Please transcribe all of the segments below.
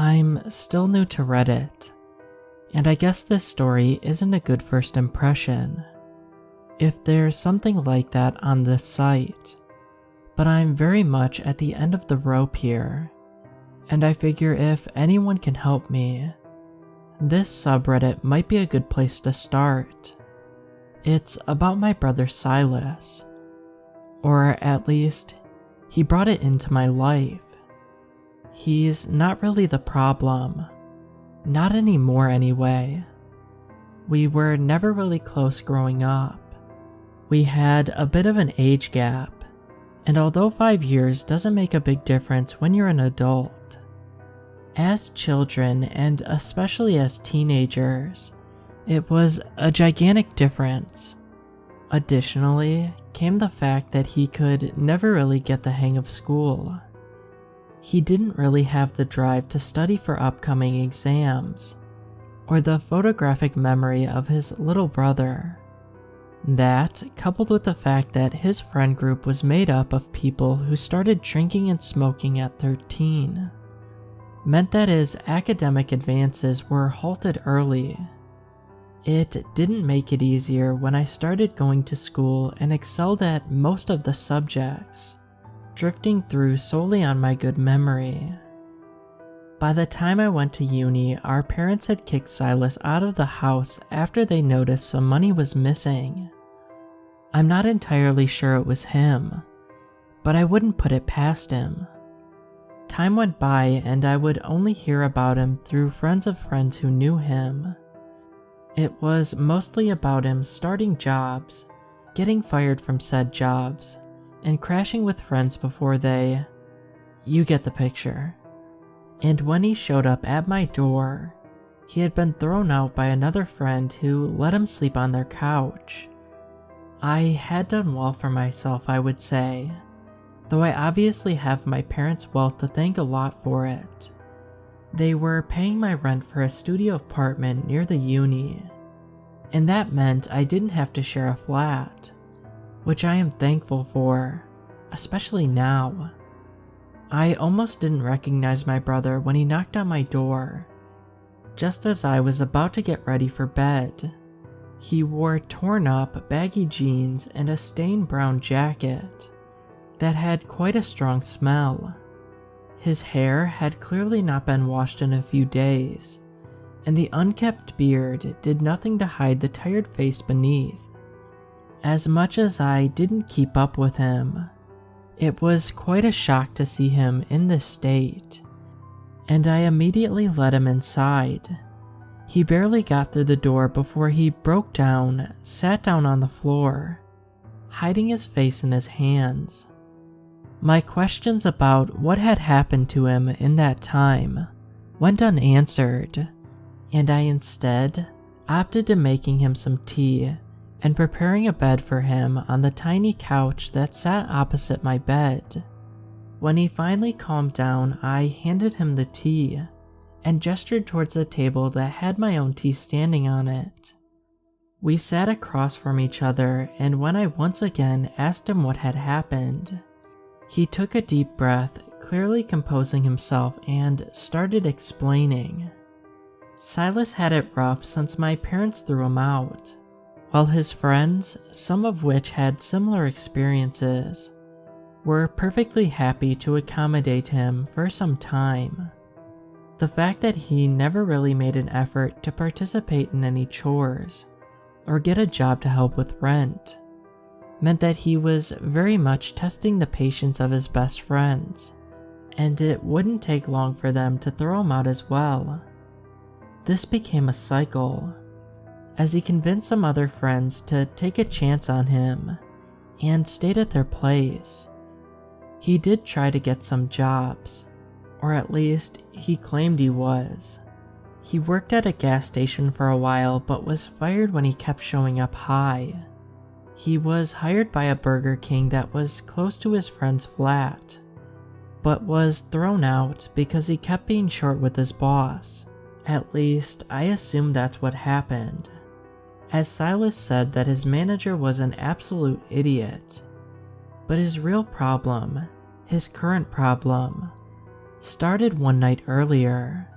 I'm still new to Reddit, and I guess this story isn't a good first impression, if there's something like that on this site, but I'm very much at the end of the rope here, and I figure if anyone can help me, this subreddit might be a good place to start. It's about my brother Silas, or at least, he brought it into my life. He's not really the problem. Not anymore anyway. We were never really close growing up. We had a bit of an age gap, and although 5 years doesn't make a big difference when you're an adult, as children and especially as teenagers, it was a gigantic difference. Additionally, came the fact that he could never really get the hang of school. He didn't really have the drive to study for upcoming exams, or the photographic memory of his little brother. That, coupled with the fact that his friend group was made up of people who started drinking and smoking at 13, meant that his academic advances were halted early. It didn't make it easier when I started going to school and excelled at most of the subjects, drifting through solely on my good memory. By the time I went to uni, our parents had kicked Silas out of the house after they noticed some money was missing. I'm not entirely sure it was him, but I wouldn't put it past him. Time went by and I would only hear about him through friends of friends who knew him. It was mostly about him starting jobs, getting fired from said jobs, and crashing with friends before you get the picture. And when he showed up at my door, he had been thrown out by another friend who let him sleep on their couch. I had done well for myself, I would say, though I obviously have my parents' wealth to thank a lot for it. They were paying my rent for a studio apartment near the uni, and that meant I didn't have to share a flat, which I am thankful for, especially now. I almost didn't recognize my brother when he knocked on my door. Just as I was about to get ready for bed, he wore torn up, baggy jeans and a stained brown jacket that had quite a strong smell. His hair had clearly not been washed in a few days, and the unkempt beard did nothing to hide the tired face beneath. As much as I didn't keep up with him, it was quite a shock to see him in this state, and I immediately let him inside. He barely got through the door before he broke down, sat down on the floor, hiding his face in his hands. My questions about what had happened to him in that time went unanswered, and I instead opted to making him some tea and preparing a bed for him on the tiny couch that sat opposite my bed. When he finally calmed down, I handed him the tea and gestured towards the table that had my own tea standing on it. We sat across from each other, and when I once again asked him what had happened, he took a deep breath, clearly composing himself, and started explaining. Silas had it rough since my parents threw him out, while his friends, some of which had similar experiences, were perfectly happy to accommodate him for some time. The fact that he never really made an effort to participate in any chores or get a job to help with rent meant that he was very much testing the patience of his best friends, and it wouldn't take long for them to throw him out as well. This became a cycle, as he convinced some other friends to take a chance on him and stayed at their place. He did try to get some jobs, or at least he claimed he was. He worked at a gas station for a while but was fired when he kept showing up high. He was hired by a Burger King that was close to his friend's flat, but was thrown out because he kept being short with his boss. At least, I assume that's what happened, as Silas said that his manager was an absolute idiot. But his real problem, his current problem, started one night earlier.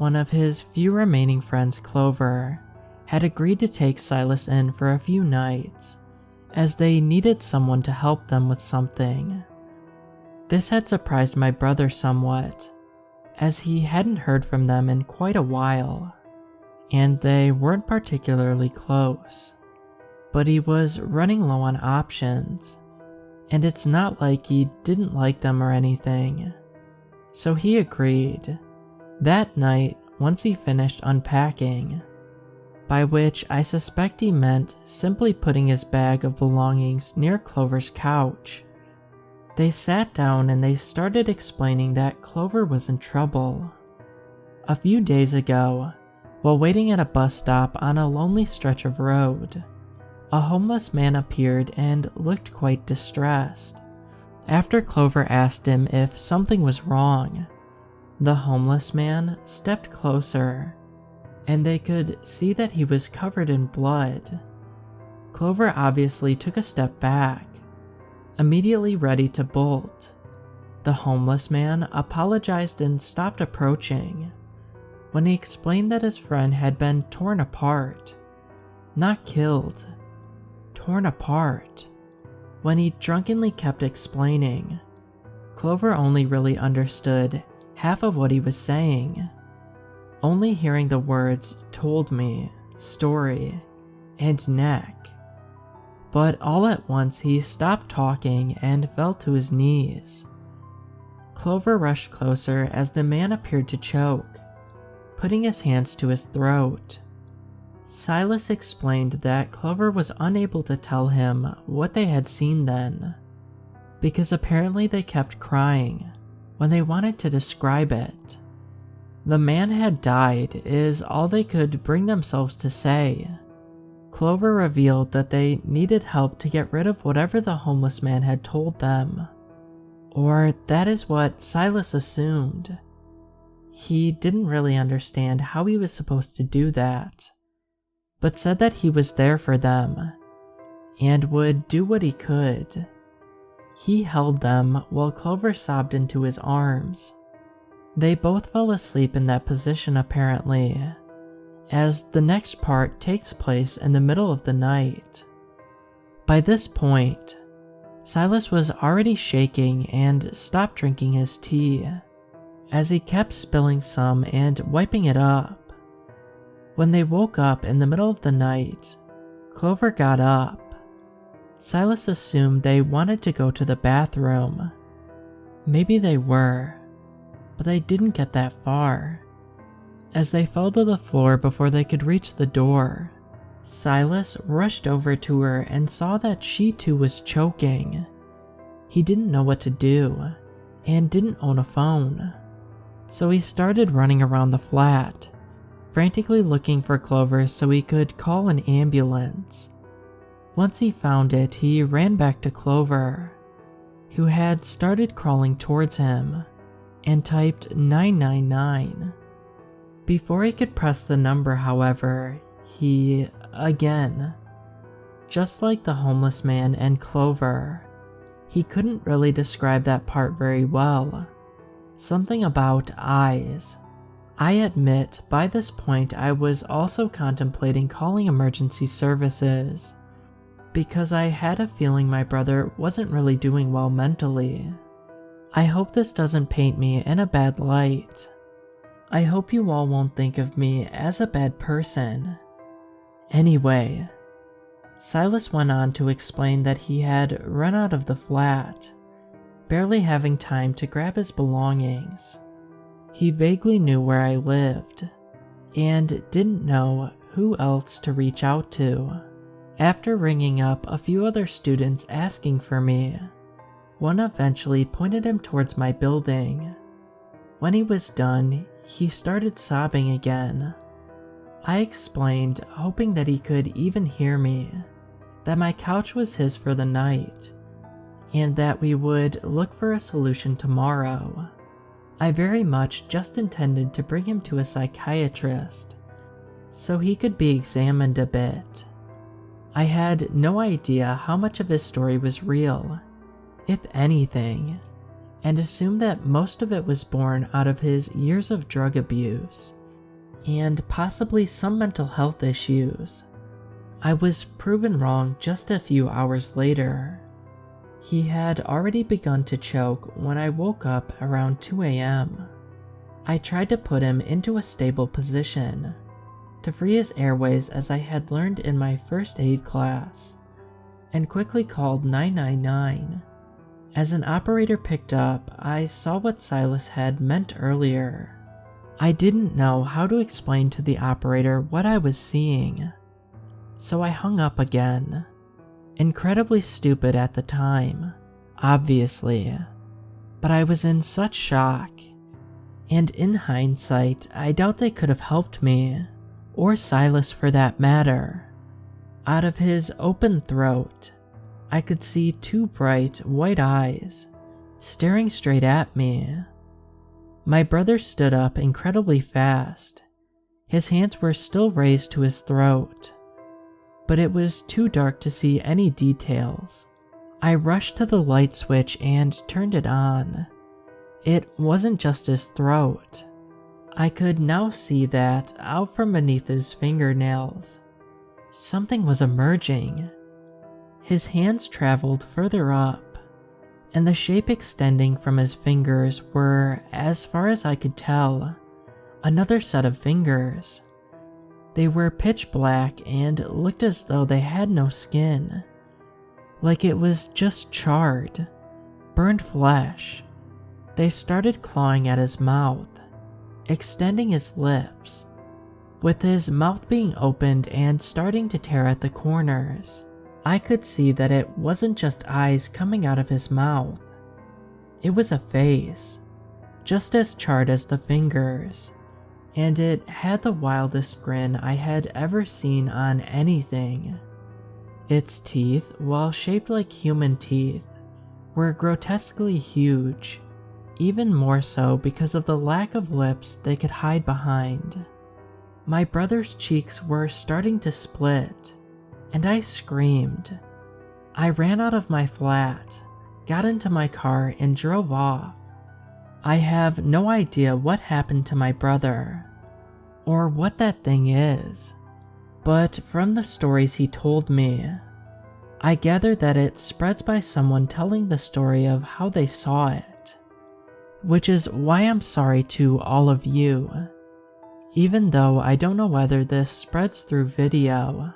one of his few remaining friends, Clover, had agreed to take Silas in for a few nights, as they needed someone to help them with something. This had surprised my brother somewhat, as he hadn't heard from them in quite a while, and they weren't particularly close. But he was running low on options, and it's not like he didn't like them or anything. So he agreed. That night, once he finished unpacking, by which I suspect he meant simply putting his bag of belongings near Clover's couch, they sat down and they started explaining that Clover was in trouble. A few days ago, while waiting at a bus stop on a lonely stretch of road, a homeless man appeared and looked quite distressed. After Clover asked him if something was wrong, the homeless man stepped closer, and they could see that he was covered in blood. Clover obviously took a step back, immediately ready to bolt. The homeless man apologized and stopped approaching. When he explained that his friend had been torn apart, not killed, torn apart. When he drunkenly kept explaining, Clover only really understood half of what he was saying. Only hearing the words "told me," "story," and "neck." But all at once he stopped talking and fell to his knees. Clover rushed closer as the man appeared to choke, putting his hands to his throat. Silas explained that Clover was unable to tell him what they had seen then, because apparently they kept crying when they wanted to describe it. The man had died is all they could bring themselves to say. Clover revealed that they needed help to get rid of whatever the homeless man had told them. Or that is what Silas assumed. He didn't really understand how he was supposed to do that, but said that he was there for them, and would do what he could. He held them while Clover sobbed into his arms. They both fell asleep in that position apparently, as the next part takes place in the middle of the night. By this point, Silas was already shaking and stopped drinking his tea, as he kept spilling some and wiping it up. When they woke up in the middle of the night, Clover got up. Silas assumed they wanted to go to the bathroom. Maybe they were, but they didn't get that far, as they fell to the floor before they could reach the door. Silas rushed over to her and saw that she too was choking. He didn't know what to do, and didn't own a phone, so he started running around the flat, frantically looking for Clover so he could call an ambulance. Once he found it, he ran back to Clover, who had started crawling towards him, and typed 999. Before he could press the number, however, he, again, just like the homeless man and Clover, he couldn't really describe that part very well. Something about eyes. I admit, by this point I was also contemplating calling emergency services, because I had a feeling my brother wasn't really doing well mentally. I hope this doesn't paint me in a bad light. I hope you all won't think of me as a bad person. Anyway, Silas went on to explain that he had run out of the flat, barely having time to grab his belongings. He vaguely knew where I lived, and didn't know who else to reach out to. After ringing up a few other students asking for me, one eventually pointed him towards my building. When he was done, he started sobbing again. I explained, hoping that he could even hear me, that my couch was his for the night, and that we would look for a solution tomorrow. I very much just intended to bring him to a psychiatrist, so he could be examined a bit. I had no idea how much of his story was real, if anything, and assumed that most of it was born out of his years of drug abuse. and possibly some mental health issues. I was proven wrong just a few hours later. He had already begun to choke when I woke up around 2 a.m. I tried to put him into a stable position to free his airways as I had learned in my first aid class, and quickly called 999. As an operator picked up, I saw what Silas had meant earlier. I didn't know how to explain to the operator what I was seeing, so I hung up again. Incredibly stupid at the time, obviously, but I was in such shock, and in hindsight, I doubt they could have helped me, or Silas for that matter. Out of his open throat, I could see two bright, white eyes staring straight at me. My brother stood up incredibly fast. His hands were still raised to his throat, but it was too dark to see any details. I rushed to the light switch and turned it on. It wasn't just his throat. I could now see that out from beneath his fingernails, something was emerging. His hands traveled further up, and the shape extending from his fingers were, as far as I could tell, another set of fingers. They were pitch black and looked as though they had no skin, like it was just charred, burned flesh. They started clawing at his mouth, extending his lips, with his mouth being opened and starting to tear at the corners. I could see that it wasn't just eyes coming out of his mouth. It was a face, just as charred as the fingers, and it had the wildest grin I had ever seen on anything. Its teeth, while shaped like human teeth, were grotesquely huge, even more so because of the lack of lips they could hide behind. My brother's cheeks were starting to split, and I screamed. I ran out of my flat, got into my car, and drove off. I have no idea what happened to my brother, or what that thing is, but from the stories he told me, I gathered that it spreads by someone telling the story of how they saw it, which is why I'm sorry to all of you, even though I don't know whether this spreads through video.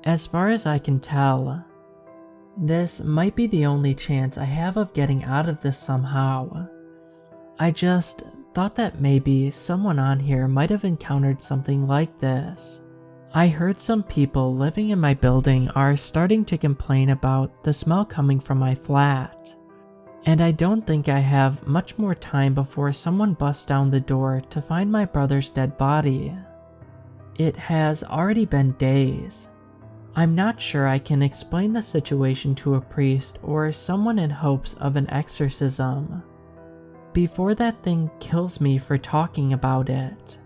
As far as I can tell, this might be the only chance I have of getting out of this somehow. I just thought that maybe someone on here might have encountered something like this. I heard some people living in my building are starting to complain about the smell coming from my flat, and I don't think I have much more time before someone busts down the door to find my brother's dead body. It has already been days. I'm not sure I can explain the situation to a priest or someone in hopes of an exorcism before that thing kills me for talking about it.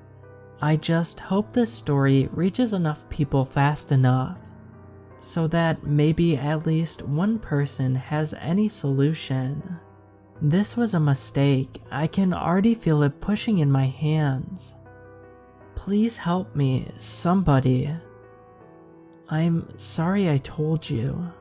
I just hope this story reaches enough people fast enough so that maybe at least one person has any solution. This was a mistake. I can already feel it pushing in my hands. Please help me, somebody. I'm sorry I told you.